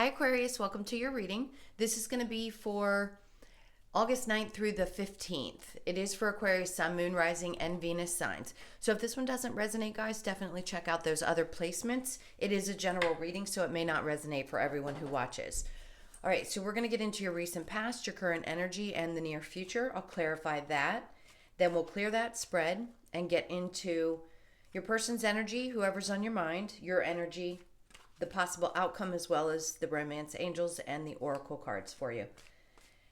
Hi Aquarius, welcome to your reading. This is going to be for August 9th through the 15th. It is for Aquarius, Sun, Moon, Rising, and Venus signs. So if this one doesn't resonate, guys, definitely check out those other placements. It is a general reading, so it may not resonate for everyone who watches. All right, so we're going to get into your recent past, your current energy, and the near future. I'll clarify that. Then we'll clear that spread and get into your person's energy, whoever's on your mind, your energy, the possible outcome, as well as the romance angels and the oracle cards for you.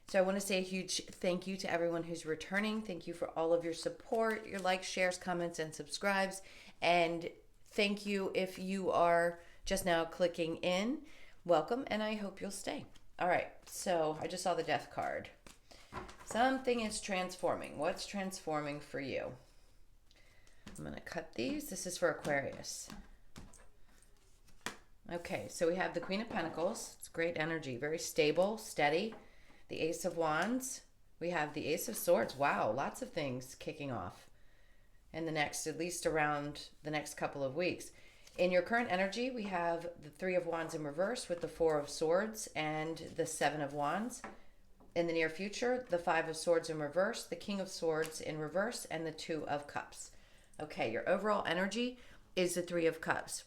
So I want to say a huge thank you to everyone who's returning. Thank you for all of your support, your likes, shares, comments, and subscribes. And thank you if you are just now clicking in. Welcome, and I hope you'll stay. All right, so I just saw the death card. Something is transforming. What's transforming for you? I'm going to cut these. This is for Aquarius. Okay, so we have the Queen of Pentacles. It's great energy, very stable, steady. The Ace of Wands. We have the Ace of Swords. Wow, lots of things kicking off in the next, at least around the next couple of weeks. In your current energy, we have the Three of Wands in reverse with the Four of Swords and the Seven of Wands. In the near future, the Five of Swords in reverse, the King of Swords in reverse, and the Two of Cups. Okay, your overall energy is the Three of Cups.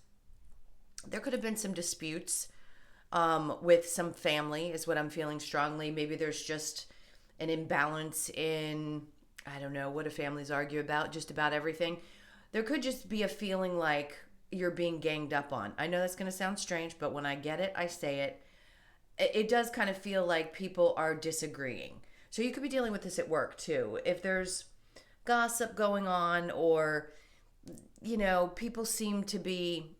There could have been some disputes with some family, is what I'm feeling strongly. Maybe there's just an imbalance in, I don't know, what do families argue about? Just about everything. There could just be a feeling like you're being ganged up on. I know that's going to sound strange, but when I get it, I say it. It does kind of feel like people are disagreeing. So you could be dealing with this at work too. If there's gossip going on, or, you know, people seem to be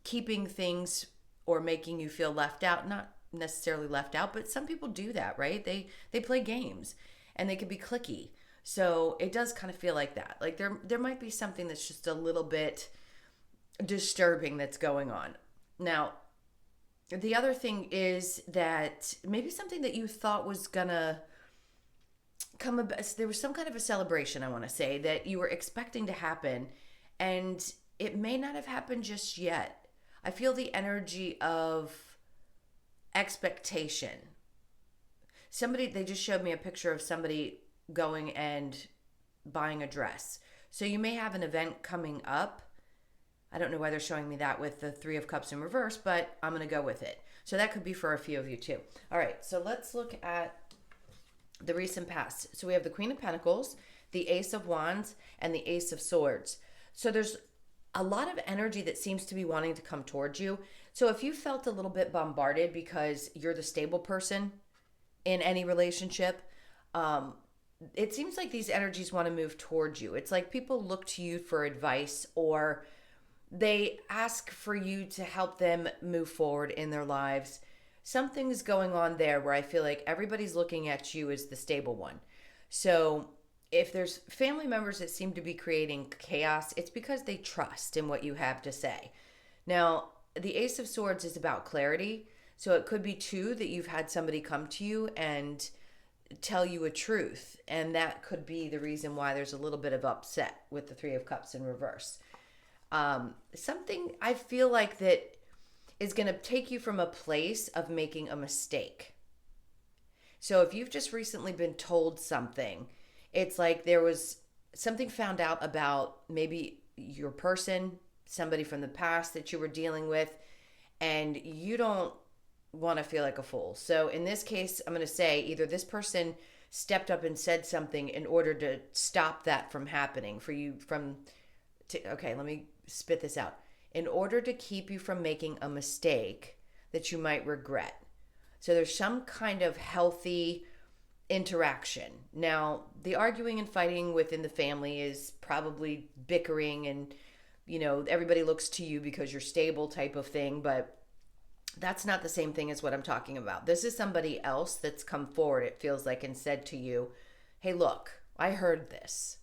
keeping things or making you feel left out, not necessarily left out, but some people do that, right? They play games and they can be cliquey. So it does kind of feel like that. Like there might be something that's just a little bit disturbing that's going on. Now, the other thing is that maybe something that you thought was gonna come about, there was some kind of a celebration, I want to say, that you were expecting to happen, and it may not have happened just yet. I feel the energy of expectation. They just showed me a picture of somebody going and buying a dress. So you may have an event coming up. I don't know why they're showing me that with the Three of Cups in reverse, but I'm going to go with it. So that could be for a few of you too. All right, so let's look at the recent past. So we have the Queen of Pentacles, the Ace of Wands, and the Ace of Swords. So there's a lot of energy that seems to be wanting to come towards you. So if you felt a little bit bombarded because you're the stable person in any relationship, it seems like these energies want to move towards you. It's like people look to you for advice, or they ask for you to help them move forward in their lives. Something's going on there where I feel like everybody's looking at you as the stable one. So if there's family members that seem to be creating chaos, it's because they trust in what you have to say. Now, the Ace of Swords is about clarity. So it could be too that you've had somebody come to you and tell you a truth. And that could be the reason why there's a little bit of upset with the Three of Cups in reverse. Something I feel like that is going to take you from a place of making a mistake. So if you've just recently been told something, it's like there was something found out about maybe your person, somebody from the past that you were dealing with, and you don't want to feel like a fool. So in this case, I'm going to say either this person stepped up and said something in order to stop that from happening for you okay, let me spit this out. In order to keep you from making a mistake that you might regret. So there's some kind of healthy interaction. Now, the arguing and fighting within the family is probably bickering and, you know, everybody looks to you because you're stable type of thing, but that's not the same thing as what I'm talking about. This is somebody else that's come forward, it feels like, and said to you, hey, look, I heard this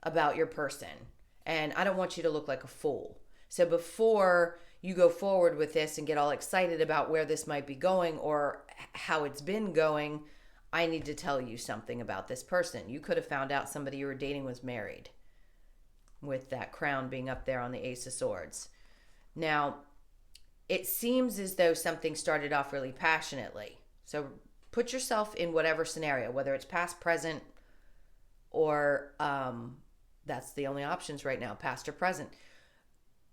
about your person, and I don't want you to look like a fool. So before you go forward with this and get all excited about where this might be going or how it's been going, I need to tell you something about this person. You could have found out somebody you were dating was married, with that crown being up there on the Ace of Swords. Now, it seems as though something started off really passionately. So put yourself in whatever scenario, whether it's past, present, or that's the only options right now, past or present.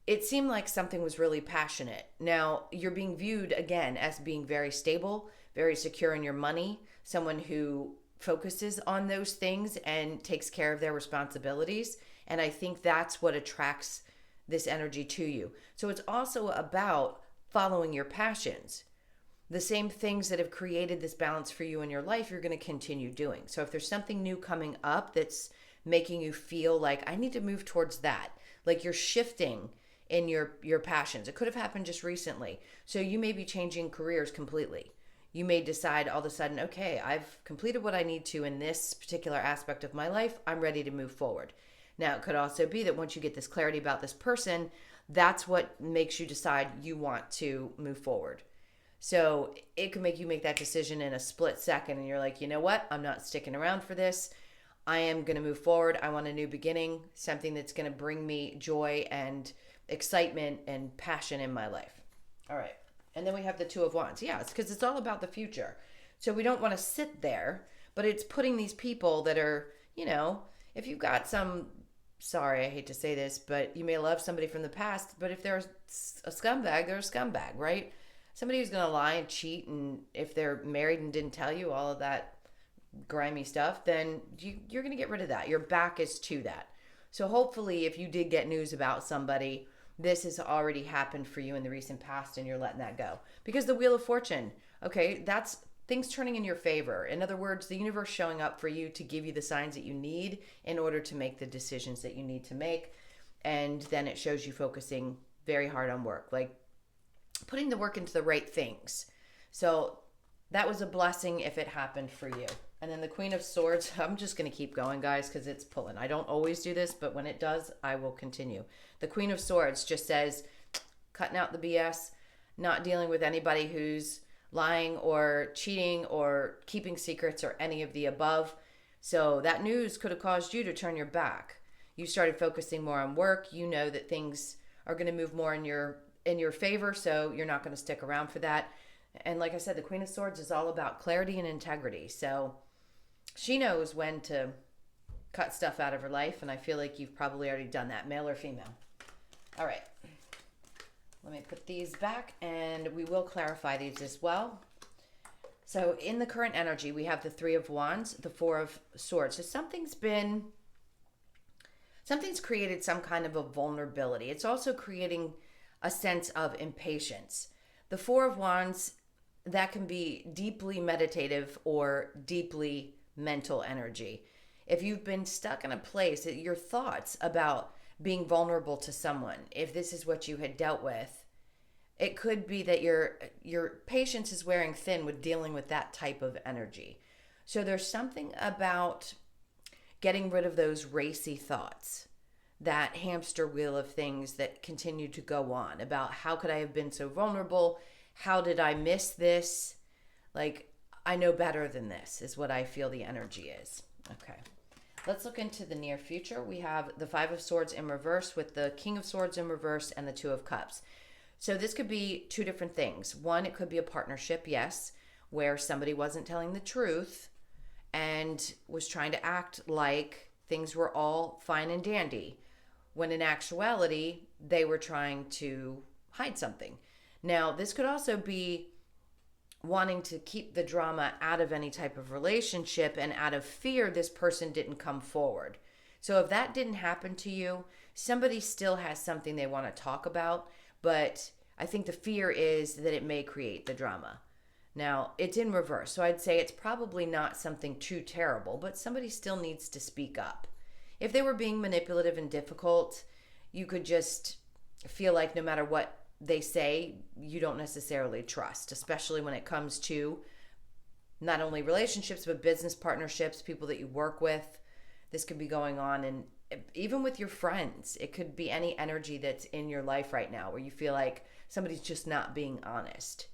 It seemed like something was really passionate. Now, you're being viewed again as being very stable, very secure in your money, someone who focuses on those things and takes care of their responsibilities. And I think that's what attracts this energy to you. So it's also about following your passions. The same things that have created this balance for you in your life, you're going to continue doing. So if there's something new coming up that's making you feel like I need to move towards that, like you're shifting in your passions. It could have happened just recently. So you may be changing careers completely. You may decide all of a sudden, okay, I've completed what I need to in this particular aspect of my life. I'm ready to move forward. Now, it could also be that once you get this clarity about this person, that's what makes you decide you want to move forward. So it can make you make that decision in a split second and you're like, you know what? I'm not sticking around for this. I am going to move forward. I want a new beginning, something that's going to bring me joy and excitement and passion in my life. All right. And then we have the Two of Wands. Yeah, it's because it's all about the future. So we don't want to sit there, but it's putting these people that are, if you've got some, sorry, I hate to say this, but you may love somebody from the past, but if they're a scumbag, they're a scumbag, right? Somebody who's going to lie and cheat, and if they're married and didn't tell you all of that grimy stuff, then you're going to get rid of that. Your back is to that. So hopefully if you did get news about somebody, this has already happened for you in the recent past and you're letting that go. Because the Wheel of Fortune, okay, that's things turning in your favor. In other words, the universe showing up for you to give you the signs that you need in order to make the decisions that you need to make. And then it shows you focusing very hard on work, like putting the work into the right things. So that was a blessing if it happened for you. And then the Queen of Swords, I'm just going to keep going, guys, because it's pulling. I don't always do this, but when it does, I will continue. The Queen of Swords just says, cutting out the BS, not dealing with anybody who's lying or cheating or keeping secrets or any of the above. So that news could have caused you to turn your back. You started focusing more on work. You know that things are going to move more in your favor, so you're not going to stick around for that. And like I said, the Queen of Swords is all about clarity and integrity. So she knows when to cut stuff out of her life, and I feel like you've probably already done that, male or female. All right. Let me put these back, and we will clarify these as well. So in the current energy, we have the Three of Wands, the Four of Swords. So something's created some kind of a vulnerability. It's also creating a sense of impatience. The Four of Wands, that can be deeply meditative or deeply mental energy. If you've been stuck in a place, your thoughts about being vulnerable to someone, if this is what you had dealt with, it could be that your patience is wearing thin with dealing with that type of energy. So there's something about getting rid of those racy thoughts, that hamster wheel of things that continue to go on about how could I have been so vulnerable? How did I miss this? Like, I know better than this is what I feel the energy is. Okay. Let's look into the near future. We have the Five of Swords in reverse with the King of Swords in reverse and the Two of Cups. So this could be two different things. One, it could be a partnership, yes, where somebody wasn't telling the truth and was trying to act like things were all fine and dandy, when in actuality, they were trying to hide something. Now, this could also be wanting to keep the drama out of any type of relationship, and out of fear this person didn't come forward. So if that didn't happen to you, somebody still has something they want to talk about, but I think the fear is that it may create the drama. Now, it's in reverse, so I'd say it's probably not something too terrible, but somebody still needs to speak up. If they were being manipulative and difficult, you could just feel like no matter what they say, you don't necessarily trust, especially when it comes to not only relationships, but business partnerships, people that you work with. This could be going on, and even with your friends. It could be any energy that's in your life right now where you feel like somebody's just not being honest.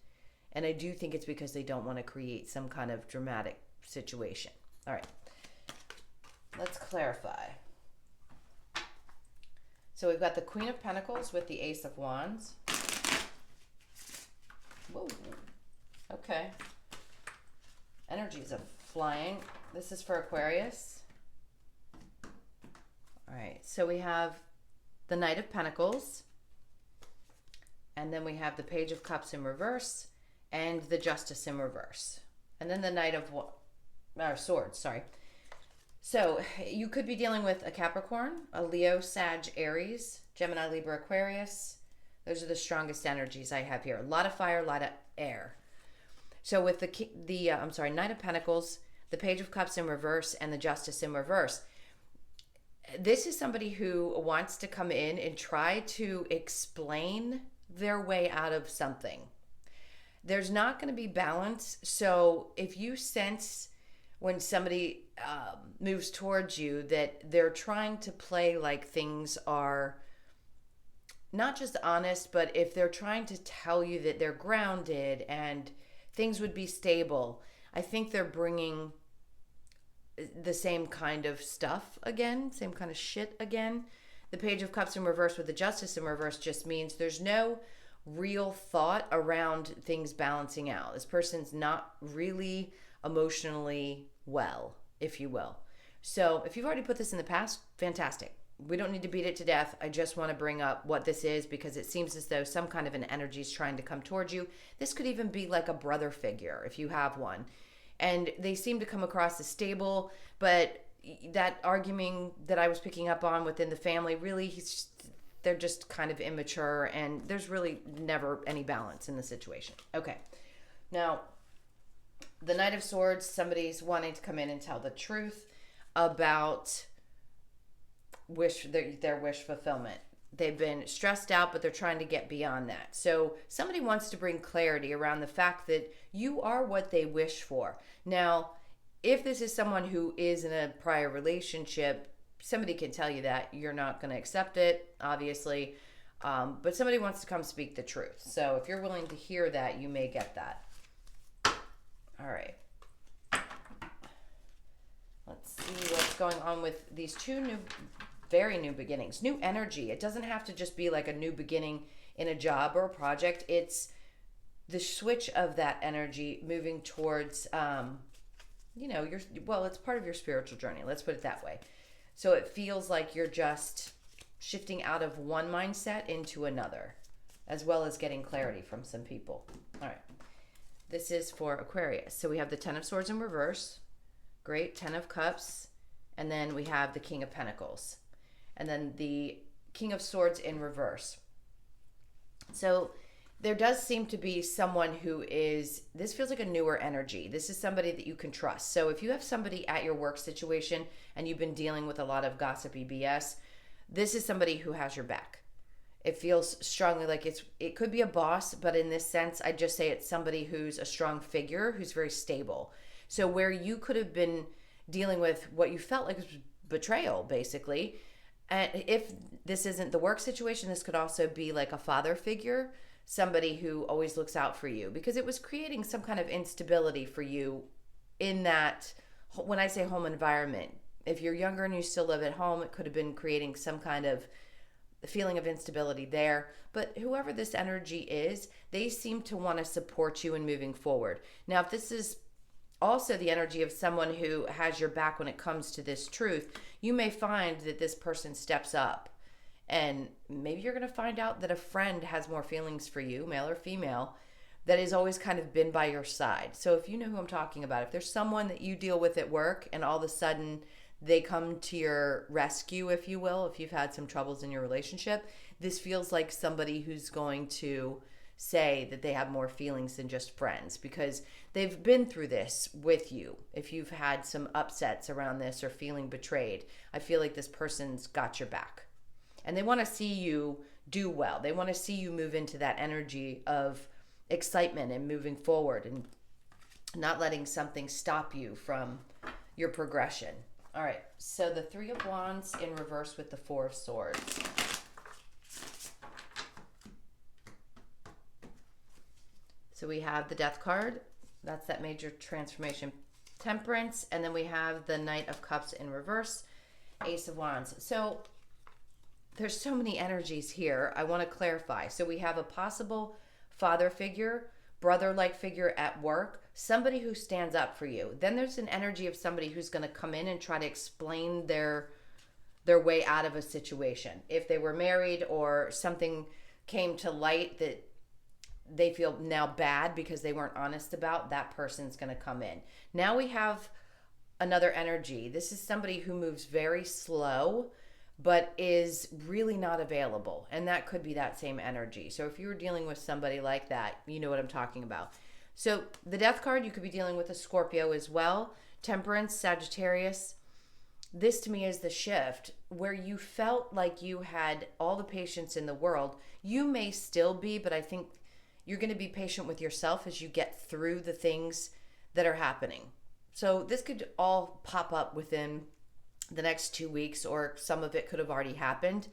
And I do think it's because they don't want to create some kind of dramatic situation. All right. Let's clarify. So we've got the Queen of Pentacles with the Ace of Wands. Whoa. Okay. Energies of flying. This is for Aquarius. All right. So we have the Knight of Pentacles. And then we have the Page of Cups in reverse and the Justice in reverse. And then the Knight of Swords, sorry. So you could be dealing with a Capricorn, a Leo, Sag, Aries, Gemini, Libra, Aquarius. Those are the strongest energies I have here. A lot of fire, a lot of air. So with the Knight of Pentacles, the Page of Cups in reverse, and the Justice in reverse, this is somebody who wants to come in and try to explain their way out of something. There's not going to be balance. So if you sense when somebody moves towards you that they're trying to play like things are not just honest, but if they're trying to tell you that they're grounded and things would be stable, I think they're bringing the same kind of stuff again, same kind of shit again. The Page of Cups in reverse with the Justice in reverse just means there's no real thought around things balancing out. This person's not really emotionally well, if you will. So if you've already put this in the past, fantastic. We don't need to beat it to death. I just want to bring up what this is because it seems as though some kind of an energy is trying to come towards you. This could even be like a brother figure if you have one. And they seem to come across as stable, but that arguing that I was picking up on within the family, really, they're just kind of immature and there's really never any balance in the situation. Okay. Now, the Knight of Swords, somebody's wanting to come in and tell the truth about their wish fulfillment. They've been stressed out, but they're trying to get beyond that. So somebody wants to bring clarity around the fact that you are what they wish for. Now, if this is someone who is in a prior relationship, somebody can tell you that. You're not going to accept it, obviously. But somebody wants to come speak the truth. So if you're willing to hear that, you may get that. All right. Let's see what's going on with these two very new beginnings. New energy. It doesn't have to just be like a new beginning in a job or a project. It's the switch of that energy moving towards, it's part of your spiritual journey. Let's put it that way. So it feels like you're just shifting out of one mindset into another, as well as getting clarity from some people. All right. This is for Aquarius. So we have the Ten of Swords in reverse. Great. 10 of Cups. And then we have the King of Pentacles. And then the King of Swords in reverse. So there does seem to be someone who this feels like a newer energy. This is somebody that you can trust. So if you have somebody at your work situation and you've been dealing with a lot of gossipy BS, this is somebody who has your back. It feels strongly like it could be a boss, but in this sense, I just say it's somebody who's a strong figure, who's very stable. So where you could have been dealing with what you felt like was betrayal, basically. And if this isn't the work situation, this could also be like a father figure, somebody who always looks out for you, because it was creating some kind of instability for you in that, when I say home environment, if you're younger and you still live at home, it could have been creating some kind of feeling of instability there. But whoever this energy is, they seem to want to support you in moving forward. Now, if this is also the energy of someone who has your back when it comes to this truth, you may find that this person steps up. And maybe you're going to find out that a friend has more feelings for you, male or female, that has always kind of been by your side. So if you know who I'm talking about, if there's someone that you deal with at work and all of a sudden they come to your rescue, if you will, if you've had some troubles in your relationship, this feels like somebody who's going to say that they have more feelings than just friends because they've been through this with you. If you've had some upsets around this or feeling betrayed, I feel like this person's got your back. And they want to see you do well. They want to see you move into that energy of excitement and moving forward and not letting something stop you from your progression. All right, so the Three of Wands in reverse with the Four of Swords. So we have the Death card. That's that major transformation. Temperance. And then we have the Knight of Cups in reverse. Ace of Wands. So there's so many energies here. I want to clarify. So we have a possible father figure, brother-like figure at work, somebody who stands up for you. Then there's an energy of somebody who's going to come in and try to explain their way out of a situation. If they were married or something came to light that they feel now bad because they weren't honest about, that person's going to come in. Now we have another energy. This is somebody who moves very slow but is really not available, and that could be that same energy. So if you were dealing with somebody like that, you know what I'm talking about. So the Death card, you could be dealing with a Scorpio as well. Temperance, Sagittarius. This to me is the shift where you felt like you had all the patience in the world. You may still be, but I think you're going to be patient with yourself as you get through the things that are happening. So this could all pop up within the next 2 weeks, or some of it could have already happened.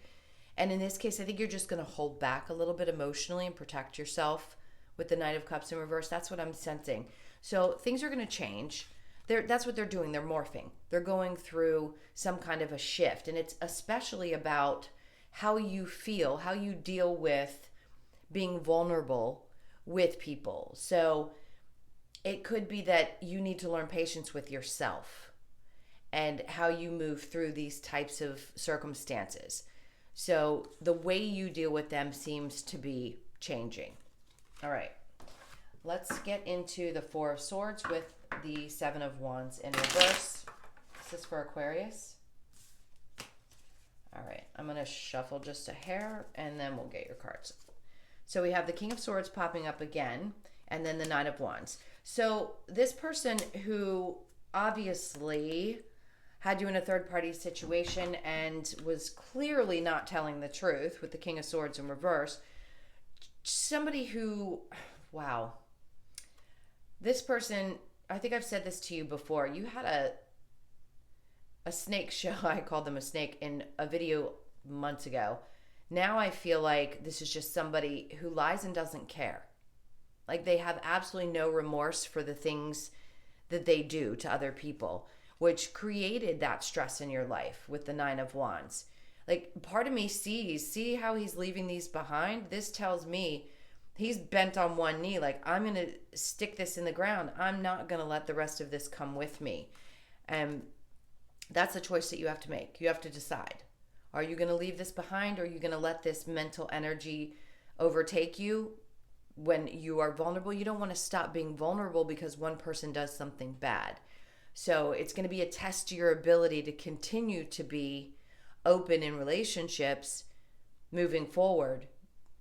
And in this case, I think you're just going to hold back a little bit emotionally and protect yourself with the Knight of Cups in reverse. That's what I'm sensing. So things are going to change. That's what they're doing. They're morphing. They're going through some kind of a shift. And it's especially about how you feel, how you deal with being vulnerable with people. So it could be that you need to learn patience with yourself and how you move through these types of circumstances. So the way you deal with them seems to be changing. All right, let's get into the Four of Swords with the Seven of Wands in reverse. This is for Aquarius. All right, I'm going to shuffle just a hair and then we'll get your cards. So we have the King of Swords popping up again, and then the Knight of Wands. So this person who obviously had you in a third-party situation and was clearly not telling the truth with the King of Swords in reverse, somebody who, wow, this person, I think I've said this to you before, you had a snake show, I called them a snake, in a video months ago. Now I feel like this is just somebody who lies and doesn't care. Like they have absolutely no remorse for the things that they do to other people, which created that stress in your life with the Nine of Wands. Like part of me see how he's leaving these behind. This tells me he's bent on one knee. Like, I'm going to stick this in the ground. I'm not going to let the rest of this come with me. And that's a choice that you have to make. You have to decide. Are you going to leave this behind, or are you going to let this mental energy overtake you when you are vulnerable? You don't want to stop being vulnerable because one person does something bad. So it's going to be a test to your ability to continue to be open in relationships moving forward,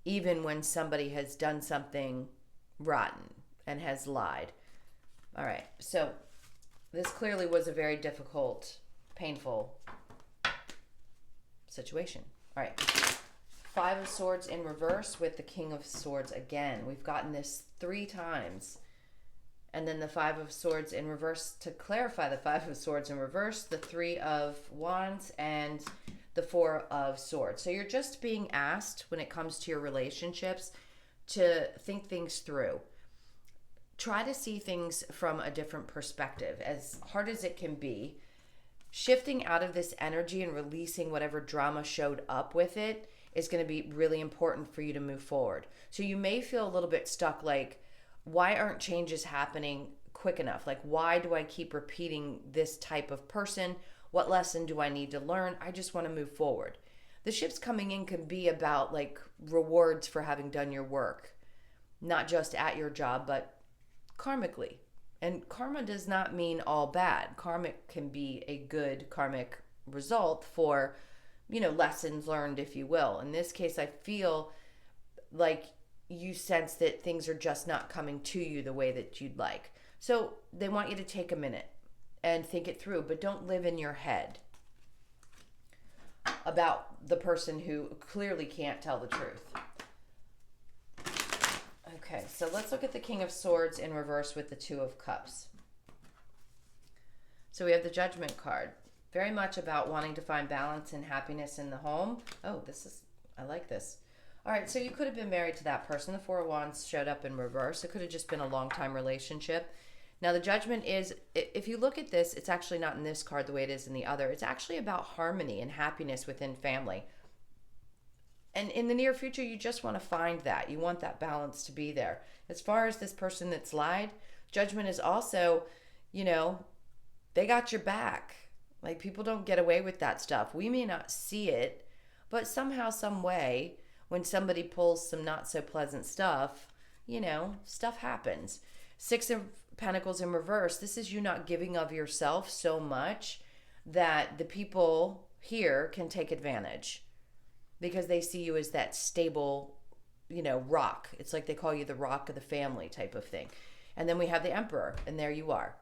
even when somebody has done something rotten and has lied. All right, so this clearly was a very difficult, painful situation. All right, Five of Swords in reverse with the King of Swords again. We've gotten this 3 times. And then the Five of Swords in reverse. To clarify the Five of Swords in reverse, the Three of Wands, and the Four of Swords. So you're just being asked, when it comes to your relationships, to think things through. Try to see things from a different perspective, as hard as it can be. Shifting out of this energy and releasing whatever drama showed up with it is going to be really important for you to move forward. So you may feel a little bit stuck, like, why aren't changes happening quick enough? Like, why do I keep repeating this type of person? What lesson do I need to learn? I just want to move forward. The shifts coming in can be about like rewards for having done your work, not just at your job, but karmically. And karma does not mean all bad. Karmic can be a good karmic result for, lessons learned, if you will. In this case, I feel like you sense that things are just not coming to you the way that you'd like. So they want you to take a minute and think it through, but don't live in your head about the person who clearly can't tell the truth. Okay, so let's look at the King of Swords in reverse with the Two of Cups. So we have the Judgment card. Very much about wanting to find balance and happiness in the home. Oh, I like this. All right, so you could have been married to that person. The Four of Wands showed up in reverse. It could have just been a long-time relationship. Now, the Judgment is, if you look at this, it's actually not in this card the way it is in the other. It's actually about harmony and happiness within family. And in the near future, you just want to find that. You want that balance to be there. As far as this person that's lied, Judgment is also, you know, they got your back. Like, people don't get away with that stuff. We may not see it, but somehow, some way, when somebody pulls some not so pleasant stuff, stuff happens. Six of Pentacles in reverse. This is you not giving of yourself so much that the people here can take advantage because they see you as that stable, rock. It's like they call you the rock of the family type of thing. And then we have the Emperor, and there you are,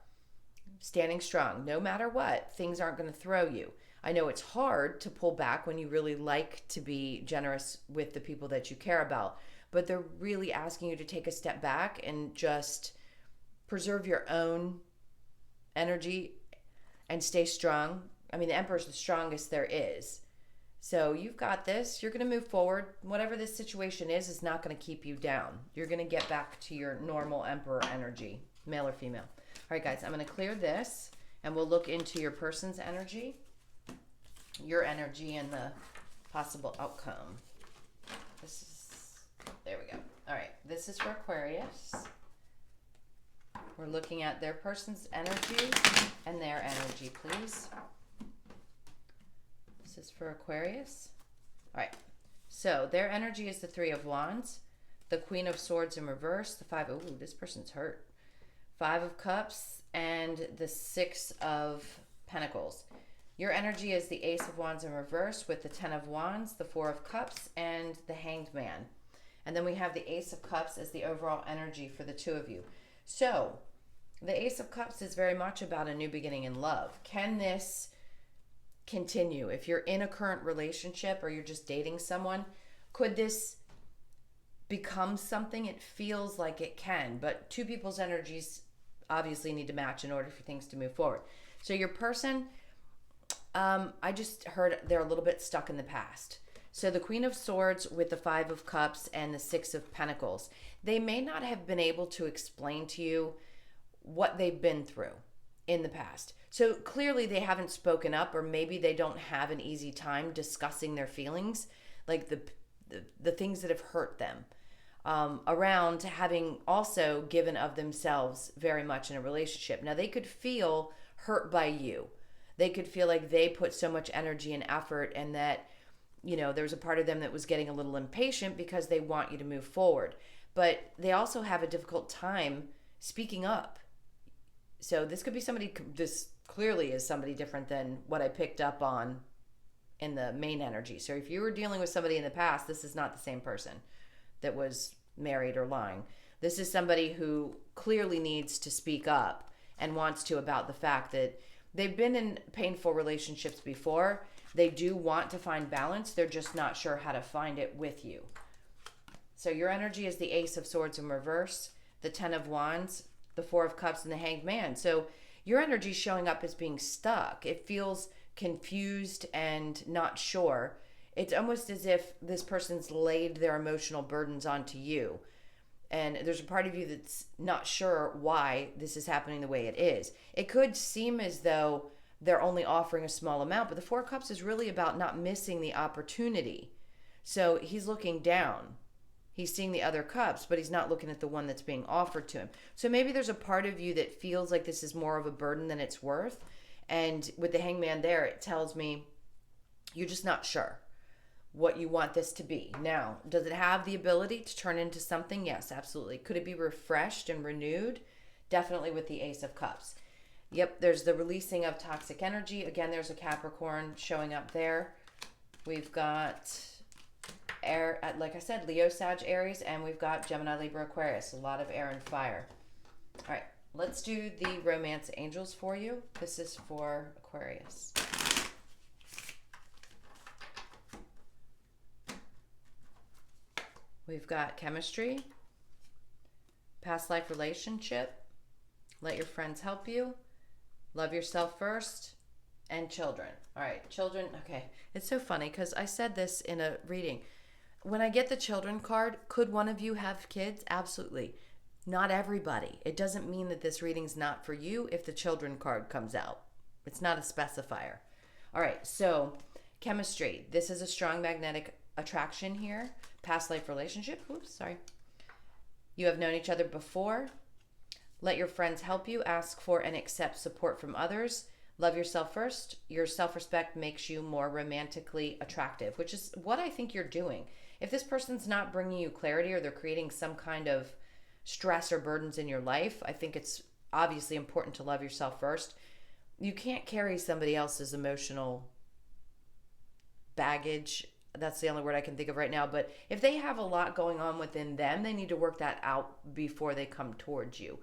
standing strong. No matter what, things aren't going to throw you. I know it's hard to pull back when you really like to be generous with the people that you care about, but they're really asking you to take a step back and just preserve your own energy and stay strong. I mean, the Emperor's the strongest there is. So you've got this. You're going to move forward. Whatever this situation is not going to keep you down. You're going to get back to your normal Emperor energy, male or female. All right, guys, I'm going to clear this, and we'll look into your person's energy, your energy, and the possible outcome. There we go. All right, this is for Aquarius. We're looking at their person's energy and their energy, please. This is for Aquarius. All right, so their energy is the Three of Wands, the Queen of Swords in reverse, the Five. Ooh, this person's hurt. Five of Cups, and the Six of Pentacles. Your energy is the Ace of Wands in reverse with the Ten of Wands, the Four of Cups, and the Hanged Man. And then we have the Ace of Cups as the overall energy for the two of you. So the Ace of Cups is very much about a new beginning in love. Can this continue? If you're in a current relationship or you're just dating someone, could this become something? It feels like it can, but two people's energies obviously need to match in order for things to move forward. So your person, I just heard they're a little bit stuck in the past. So the Queen of Swords with the Five of Cups and the Six of Pentacles, they may not have been able to explain to you what they've been through in the past. So clearly they haven't spoken up, or maybe they don't have an easy time discussing their feelings, like the things that have hurt them, around having also given of themselves very much in a relationship. Now, they could feel hurt by you. They could feel like they put so much energy and effort, and that, there's a part of them that was getting a little impatient because they want you to move forward. But they also have a difficult time speaking up. So this could be somebody, this clearly is somebody different than what I picked up on in the main energy. So if you were dealing with somebody in the past, this is not the same person that was married or lying. This is somebody who clearly needs to speak up and wants to, about the fact that they've been in painful relationships before. They do want to find balance. They're just not sure how to find it with you. So your energy is the Ace of Swords in reverse, the Ten of Wands, the Four of Cups, and the Hanged Man. So your energy is showing up as being stuck. It feels confused and not sure. It's almost as if this person's laid their emotional burdens onto you. And there's a part of you that's not sure why this is happening the way it is. It could seem as though they're only offering a small amount, but the Four of Cups is really about not missing the opportunity. So he's looking down. He's seeing the other cups, but he's not looking at the one that's being offered to him. So maybe there's a part of you that feels like this is more of a burden than it's worth. And with the Hangman there, it tells me you're just not sure what you want this to be. Now, does it have the ability to turn into something? Yes, absolutely. Could it be refreshed and renewed? Definitely with the Ace of Cups. Yep, there's the releasing of toxic energy. Again, there's a Capricorn showing up there. We've got air, like I said, Leo, Sag, Aries, and we've got Gemini, Libra, Aquarius. A lot of air and fire. All right, let's do the romance angels for you. This is for Aquarius. We've got chemistry, past life relationship, let your friends help you, love yourself first, and children. All right, children. Okay, it's so funny because I said this in a reading. When I get the children card, could one of you have kids? Absolutely. Not everybody. It doesn't mean that this reading's not for you if the children card comes out. It's not a specifier. All right, so chemistry. This is a strong magnetic attraction here. Past life relationship. Oops, sorry. You have known each other before. Let your friends help you. Ask for and accept support from others. Love yourself first. Your self-respect makes you more romantically attractive, which is what I think you're doing. If this person's not bringing you clarity or they're creating some kind of stress or burdens in your life, I think it's obviously important to love yourself first. You can't carry somebody else's emotional baggage. That's the only word I can think of right now. But if they have a lot going on within them, they need to work that out before they come towards you.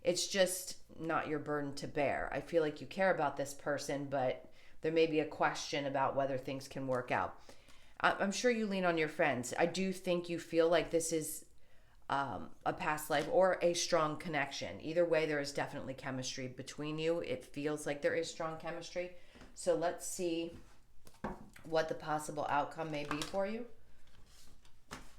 It's just not your burden to bear. I feel like you care about this person, but there may be a question about whether things can work out. I'm sure you lean on your friends. I do think you feel like this is a past life or a strong connection. Either way, there is definitely chemistry between you. It feels like there is strong chemistry. So let's see what the possible outcome may be for you.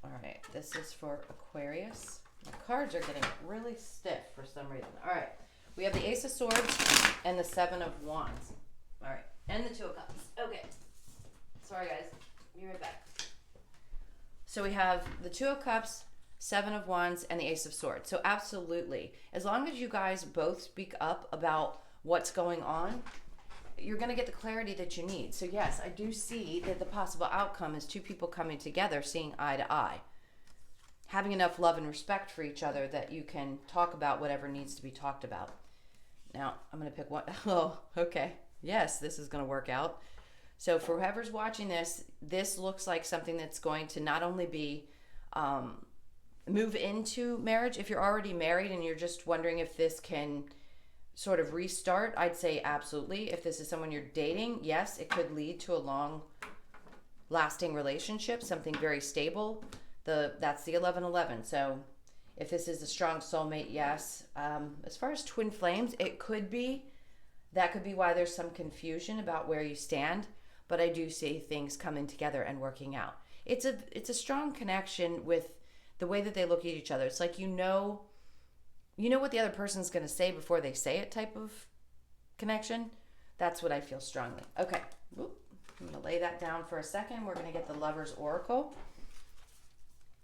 All right, this is for Aquarius. The cards are getting really stiff for some reason. All right, we have the Ace of Swords and the Seven of Wands. All right, and the Two of Cups. Okay, sorry guys, be right back. So we have the Two of Cups, Seven of Wands, and the Ace of Swords. So absolutely, as long as you guys both speak up about what's going on, you're going to get the clarity that you need. So yes, I do see that the possible outcome is two people coming together, seeing eye to eye, having enough love and respect for each other that you can talk about whatever needs to be talked about. Now, I'm going to pick one. Oh, okay. Yes, this is going to work out. So for whoever's watching this, this looks like something that's going to not only be move into marriage. If you're already married and you're just wondering if this can sort of restart, I'd say absolutely. If this is someone you're dating, yes, it could lead to a long lasting relationship, something very stable. That's the 1111. So if this is a strong soulmate, yes. As far as twin flames, it could be. That could be why there's some confusion about where you stand. But I do see things coming together and working out. It's a strong connection with the way that they look at each other. It's like you know what the other person's going to say before they say it type of connection. That's what I feel strongly. Okay, I'm going to lay that down for a second. We're going to get the Lover's Oracle.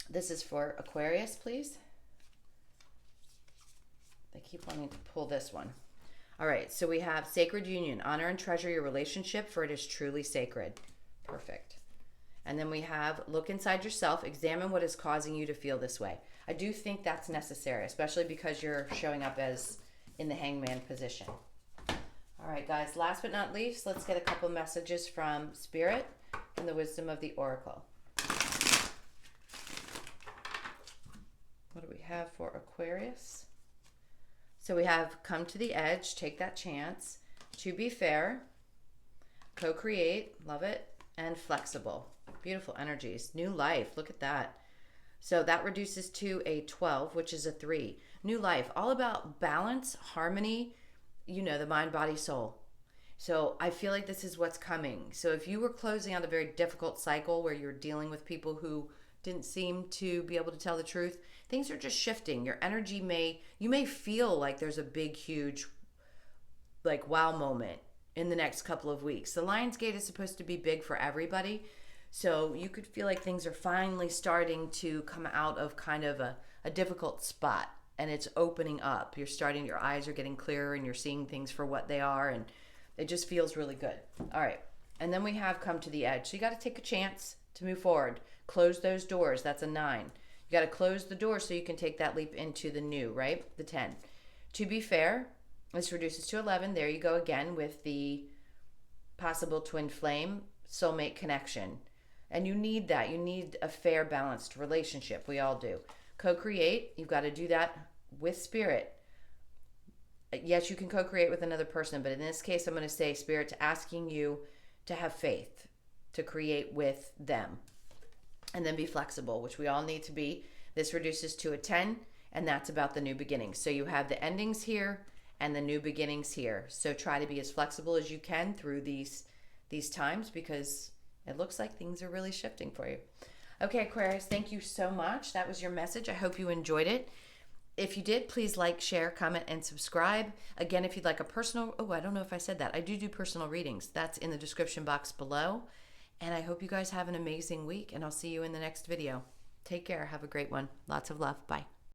This is for Aquarius, please. They keep wanting to pull this one. All right, so we have Sacred Union. Honor and treasure your relationship, for it is truly sacred. Perfect. And then we have look inside yourself. Examine what is causing you to feel this way. I do think that's necessary, especially because you're showing up as in the hangman position. All right, guys, last but not least, let's get a couple messages from Spirit and the wisdom of the Oracle. What do we have for Aquarius? So we have come to the edge, take that chance, to be fair, co-create, love it, and flexible. Beautiful energies. New life, look at that. So that reduces to a 12, which is a 3. New life, all about balance, harmony, the mind, body, soul. So I feel like this is what's coming. So if you were closing out a very difficult cycle where you're dealing with people who didn't seem to be able to tell the truth, things are just shifting. Your energy you may feel like there's a big, huge, like wow moment in the next couple of weeks. The Lionsgate is supposed to be big for everybody. So you could feel like things are finally starting to come out of kind of a difficult spot, and it's opening up. Your eyes are getting clearer and you're seeing things for what they are, and it just feels really good. All right. And then we have come to the edge. So you got to take a chance to move forward. Close those doors. That's a 9. You got to close the door so you can take that leap into the new, right? The 10. To be fair, this reduces to 11. There you go again with the possible twin flame soulmate connection. And you need that. You need a fair, balanced relationship. We all do. Co-create. You've got to do that with Spirit. Yes, you can co-create with another person, but in this case, I'm going to say Spirit's asking you to have faith, to create with them. And then be flexible, which we all need to be. This reduces to a 10, and that's about the new beginnings. So you have the endings here and the new beginnings here. So try to be as flexible as you can through these times, because it looks like things are really shifting for you. Okay, Aquarius, thank you so much. That was your message. I hope you enjoyed it. If you did, please like, share, comment, and subscribe. Again, if you'd like a personal, I don't know if I said that. I do personal readings. That's in the description box below. And I hope you guys have an amazing week, and I'll see you in the next video. Take care. Have a great one. Lots of love. Bye.